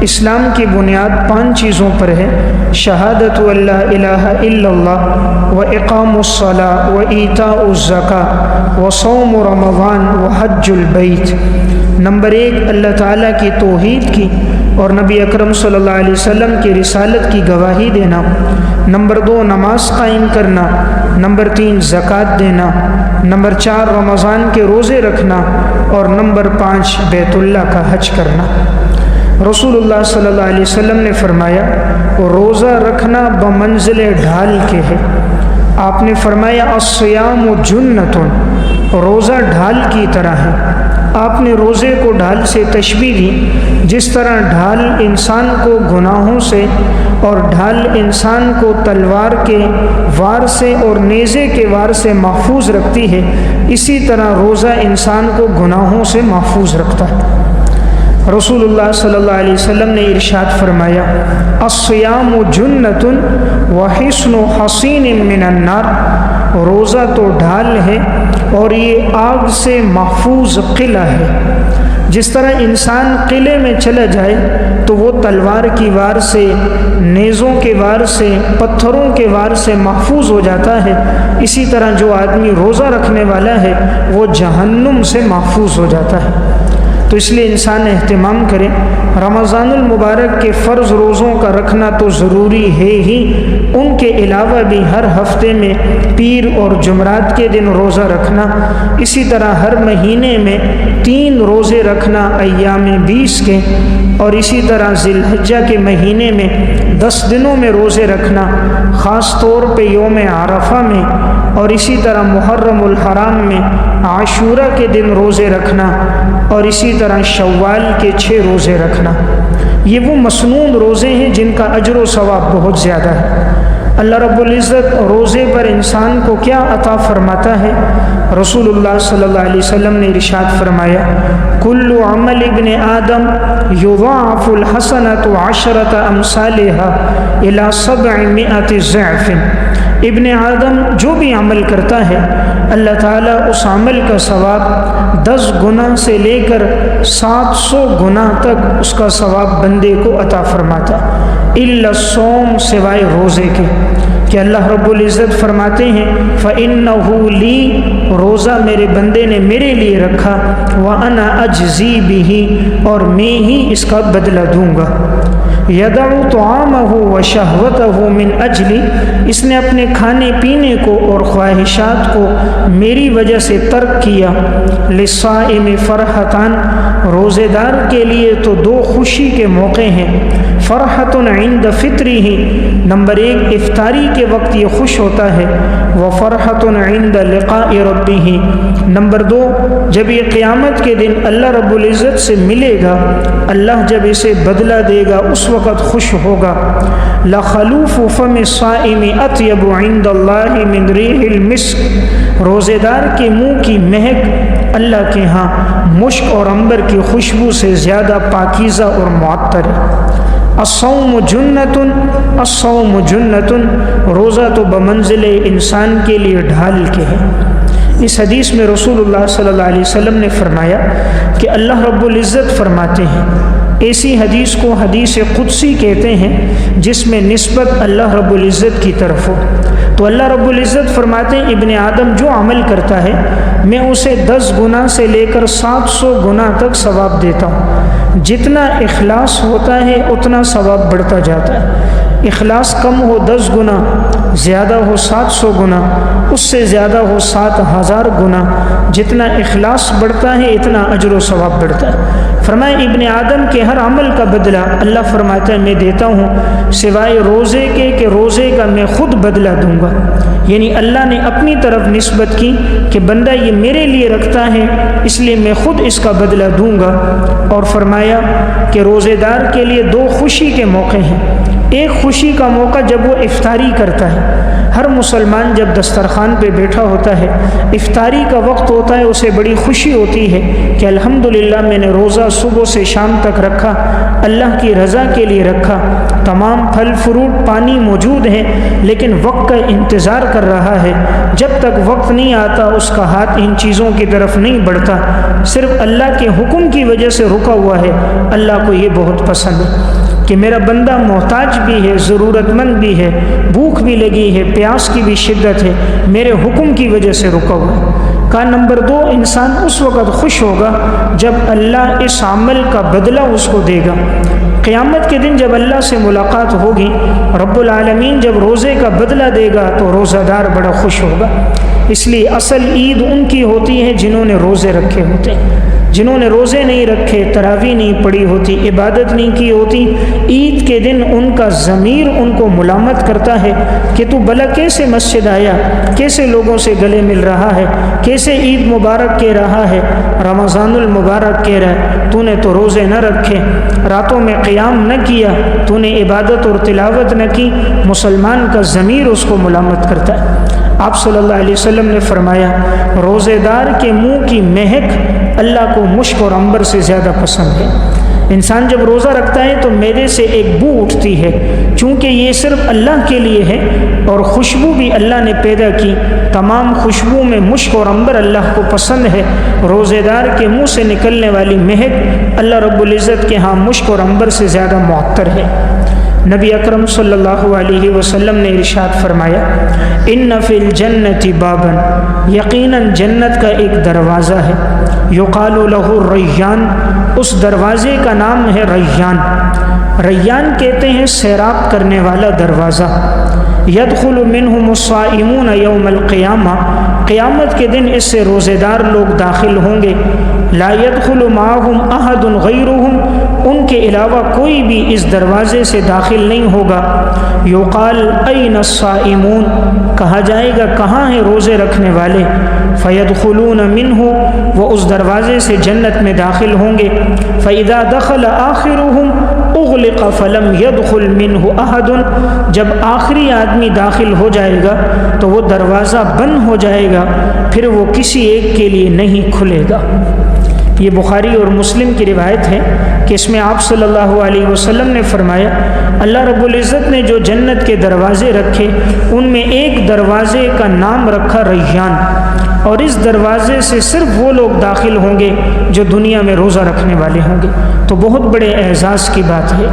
اسلام کی بنیاد 5 چیزوں پر ہے: شہادت لا الہ الا اللہ و اقام الصلاۃ و ایتاء الزکاۃ و صوم رمضان و حج البیت۔ نمبر 1 اللہ تعالیٰ کی توحید کی اور نبی اکرم صلی اللہ علیہ وسلم کی رسالت کی گواہی دینا۔ نمبر 2 نماز قائم کرنا۔ نمبر 3 زکوٰۃ دینا۔ نمبر 4 رمضان کے روزے رکھنا، اور نمبر 5 بیت اللہ کا حج کرنا۔ رسول اللہ صلی اللہ علیہ وسلم نے فرمایا روزہ رکھنا بمنزل ڈھال کے ہے۔ آپ نے فرمایا الصیام جنۃ، روزہ ڈھال کی طرح ہے۔ آپ نے روزے کو ڈھال سے تشبیہ دی، جس طرح ڈھال انسان کو گناہوں سے اور ڈھال انسان کو تلوار کے وار سے اور نیزے کے وار سے محفوظ رکھتی ہے، اسی طرح روزہ انسان کو گناہوں سے محفوظ رکھتا ہے۔ رسول اللہ صلی اللہ علیہ وسلم نے ارشاد فرمایا الصیام جنۃ وحصن حصین من النار، روزہ تو ڈھال ہے اور یہ آگ سے محفوظ قلعہ ہے۔ جس طرح انسان قلعے میں چلا جائے تو وہ تلوار کی وار سے، نیزوں کے وار سے، پتھروں کے وار سے محفوظ ہو جاتا ہے، اسی طرح جو آدمی روزہ رکھنے والا ہے وہ جہنم سے محفوظ ہو جاتا ہے۔ تو اس لیے انسان اہتمام کرے۔ رمضان المبارک کے فرض روزوں کا رکھنا تو ضروری ہے ہی، ان کے علاوہ بھی ہر ہفتے میں پیر اور جمعرات کے دن روزہ رکھنا، اسی طرح ہر مہینے میں 3 روزے رکھنا ایام 20 کے، اور اسی طرح ذی الحجہ کے مہینے میں 10 دنوں میں روزے رکھنا، خاص طور پہ یوم عرفہ میں، اور اسی طرح محرم الحرام میں عاشورہ کے دن روزے رکھنا، اور اسی طرح شوال کے 6 روزے رکھنا۔ یہ وہ مسنون روزے ہیں جن کا اجر و ثواب بہت زیادہ ہے۔ اللہ رب العزت روزے پر انسان کو کیا عطا فرماتا ہے؟ رسول اللہ صلی اللہ علیہ وسلم نے ارشاد فرمایا کل عمل ابن آدم یضاعف الحسنۃ 10 امثالها الی 700 ضعف۔ ابن آدم جو بھی عمل کرتا ہے اللہ تعالیٰ اس عمل کا ثواب 10 گنا سے لے کر 700 گنا تک اس کا ثواب بندے کو عطا فرماتا الا الصوم، سوائے روزے کے، کہ اللہ رب العزت فرماتے ہیں فَإِنَّهُ لِي، روزہ میرے بندے نے میرے لیے رکھا، وَأَنَا أَجْزِي بِهِ، اور میں ہی اس کا بدلہ دوں گا۔ يَدَعُ طَعَامَهُ وَشَهْوَتَهُ مِنْ أَجْلِ، اس نے اپنے کھانے پینے کو اور خواہشات کو میری وجہ سے ترک کیا۔ لِلصَّائِمِ فَرْحَتان، روزے دار کے لیے تو 2 خوشی کے موقع ہیں۔ فرحۃ عند فطرہ، نمبر 1 افطاری کے وقت یہ خوش ہوتا ہے، وفرحۃ عند لقاء ربہ، نمبر 2 جب یہ قیامت کے دن اللہ رب العزت سے ملے گا، اللہ جب اسے بدلہ دے گا اس وقت خوش ہوگا۔ لخلوف فم الصائم اطیب عند اللہ من ریح المسک، روزے دار کے منہ کی مہک اللہ کے ہاں مشک اور عنبر کی خوشبو سے زیادہ پاکیزہ اور معطر ہے۔ الصوم جنۃ، الصوم جنۃ، روزہ تو بمنزل انسان کے لیے ڈھال کے ہے۔ اس حدیث میں رسول اللہ صلی اللہ علیہ وسلم نے فرمایا کہ اللہ رب العزت فرماتے ہیں، ایسی حدیث کو حدیث قدسی کہتے ہیں جس میں نسبت اللہ رب العزت کی طرف ہو۔ تو اللہ رب العزت فرماتے ہیں ابن آدم جو عمل کرتا ہے میں اسے 10 گنا سے لے کر 700 گنا تک ثواب دیتا ہوں۔ جتنا اخلاص ہوتا ہے اتنا ثواب بڑھتا جاتا ہے۔ اخلاص کم ہو 10 گنا، زیادہ ہو 700 گنا، اس سے زیادہ ہو 7000 گنا، جتنا اخلاص بڑھتا ہے اتنا اجر و ثواب بڑھتا ہے۔ فرمایا ابن آدم کے ہر عمل کا بدلہ اللہ فرماتا ہے میں دیتا ہوں، سوائے روزے کے کہ روزے کا میں خود بدلہ دوں گا۔ یعنی اللہ نے اپنی طرف نسبت کی کہ بندہ یہ میرے لیے رکھتا ہے اس لیے میں خود اس کا بدلہ دوں گا۔ اور فرمایا کہ روزے دار کے لیے 2 خوشی کے موقع ہیں۔ ایک خوشی کا موقع جب وہ افطاری کرتا ہے، ہر مسلمان جب دسترخوان پہ بیٹھا ہوتا ہے، افطاری کا وقت ہوتا ہے، اسے بڑی خوشی ہوتی ہے کہ الحمدللہ میں نے روزہ صبح سے شام تک رکھا، اللہ کی رضا کے لیے رکھا تمام پھل فروٹ پانی موجود ہے، لیکن وقت کا انتظار کر رہا ہے۔ جب تک وقت نہیں آتا اس کا ہاتھ ان چیزوں کی طرف نہیں بڑھتا، صرف اللہ کے حکم کی وجہ سے رکا ہوا ہے۔ اللہ کو یہ بہت پسند ہے کہ میرا بندہ محتاج بھی ہے، ضرورت مند بھی ہے، بھوک بھی لگی ہے، پیاس کی بھی شدت ہے، میرے حکم کی وجہ سے رکا ہوا ہے۔ کہا نمبر 2، انسان اس وقت خوش ہوگا جب اللہ اس عمل کا بدلہ اس کو دے گا۔ قیامت کے دن جب اللہ سے ملاقات ہوگی، رب العالمین جب روزے کا بدلہ دے گا تو روزہ دار بڑا خوش ہوگا۔ اس لیے اصل عید ان کی ہوتی ہے جنہوں نے روزے رکھے ہوتے ہیں۔ جنہوں نے روزے نہیں رکھے، تراویح نہیں پڑھی ہوتی، عبادت نہیں کی ہوتی، عید کے دن ان کا ضمیر ان کو ملامت کرتا ہے کہ تو بھلا کیسے مسجد آیا، کیسے لوگوں سے گلے مل رہا ہے، کیسے عید مبارک کہہ رہا ہے، رمضان المبارک کہہ رہا ہے، تو نے تو روزے نہ رکھے، راتوں میں قیام نہ کیا، تو نے عبادت اور تلاوت نہ کی۔ مسلمان کا ضمیر اس کو ملامت کرتا ہے۔ آپ صلی اللہ علیہ وسلم نے فرمایا روزے دار کے منہ کی مہک اللہ کو مشک اور عنبر سے زیادہ پسند ہے۔ انسان جب روزہ رکھتا ہے تو معدے سے ایک بو اٹھتی ہے، چونکہ یہ صرف اللہ کے لیے ہے اور خوشبو بھی اللہ نے پیدا کی۔ تمام خوشبو میں مشک اور عنبر اللہ کو پسند ہے۔ روزے دار کے منہ سے نکلنے والی مہک اللہ رب العزت کے ہاں مشک اور عنبر سے زیادہ معطر ہے۔ نبی اکرم صلی اللہ علیہ وسلم نے ارشاد فرمایا ان فی الجنت بابا، یقیناً جنت کا ایک دروازہ ہے، یقال لہ الریان، اس دروازے کا نام ہے ریان۔ ریان کہتے ہیں سیراب کرنے والا دروازہ۔ یدخل منہ الصائمون یوم القیامہ، قیامت کے دن اس سے روزے دار لوگ داخل ہوں گے۔ لا يدخل معهم احد غیرهم، ان کے علاوہ کوئی بھی اس دروازے سے داخل نہیں ہوگا۔ یقال این الصائمون، کہا جائے گا کہاں ہیں روزے رکھنے والے؟ فیدخلون منہ، وہ اس دروازے سے جنت میں داخل ہوں گے۔ فاذا دخل آخرهم اغلق فلم يدخل منہ احد، جب آخری آدمی داخل ہو جائے گا تو وہ دروازہ بند ہو جائے گا، پھر وہ کسی ایک کے لیے نہیں کھلے گا۔ یہ بخاری اور مسلم کی روایت ہے کہ اس میں آپ صلی اللہ علیہ وسلم نے فرمایا اللہ رب العزت نے جو جنت کے دروازے رکھے ان میں ایک دروازے کا نام رکھا ریان، اور اس دروازے سے صرف وہ لوگ داخل ہوں گے جو دنیا میں روزہ رکھنے والے ہوں گے۔ تو بہت بڑے اعزاز کی بات ہے۔